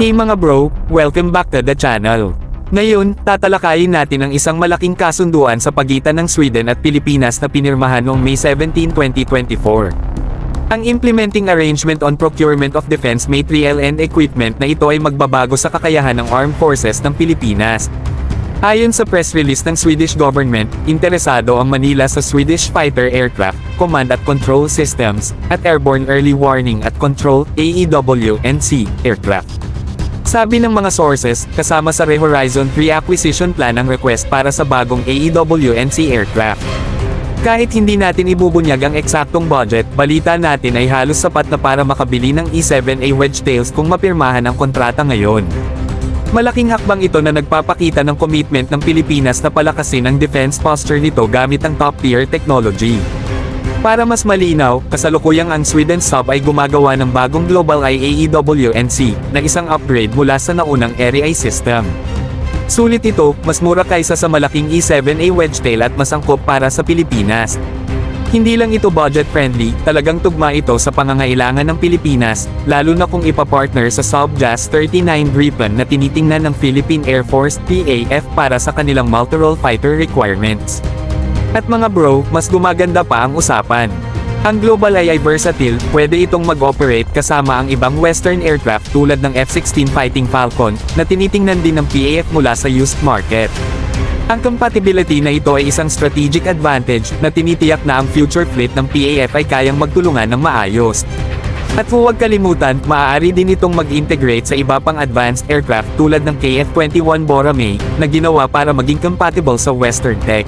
Hey mga bro, welcome back to the channel. Ngayon, tatalakayin natin ang isang malaking kasunduan sa pagitan ng Sweden at Pilipinas na pinirmahan noong May 17, 2024. Ang Implementing Arrangement on Procurement of Defense Material and Equipment na ito ay magbabago sa kakayahan ng Armed Forces ng Pilipinas. Ayon sa press release ng Swedish government, interesado ang Manila sa Swedish Fighter Aircraft, Command at Control Systems, at Airborne Early Warning at Control (AEW&C) aircraft. Sabi ng mga sources, kasama sa Horizon 3 acquisition plan ang request para sa bagong AEW&C aircraft. Kahit hindi natin ibubunyag ang eksaktong budget, balita natin ay halos sapat na para makabili ng E-7A Wedgetails kung mapirmahan ang kontrata ngayon. Malaking hakbang ito na nagpapakita ng commitment ng Pilipinas na palakasin ang defense posture nito gamit ang top-tier technology. Para mas malinaw, kasalukuyang ang Sweden sub ay gumagawa ng bagong Global AEW&C, na isang upgrade mula sa naunang Eri system. Sulit ito, mas mura kaysa sa malaking E-7A Wedgetail at mas angkop para sa Pilipinas. Hindi lang ito budget-friendly, talagang tugma ito sa pangangailangan ng Pilipinas, lalo na kung ipapartner sa Subjas 39 Gripen na tinitingnan ng Philippine Air Force (PAF) para sa kanilang multi-role fighter requirements. At mga bro, mas gumaganda pa ang usapan. Ang Global ay versatile, pwede itong mag-operate kasama ang ibang Western aircraft tulad ng F-16 Fighting Falcon, na tinitingnan din ng PAF mula sa used market. Ang compatibility na ito ay isang strategic advantage na tinitiyak na ang future fleet ng PAF ay kayang magtulungan ng maayos. At huwag kalimutan, maaari din itong mag-integrate sa iba pang advanced aircraft tulad ng KF-21 Boramae, na ginawa para maging compatible sa Western tech.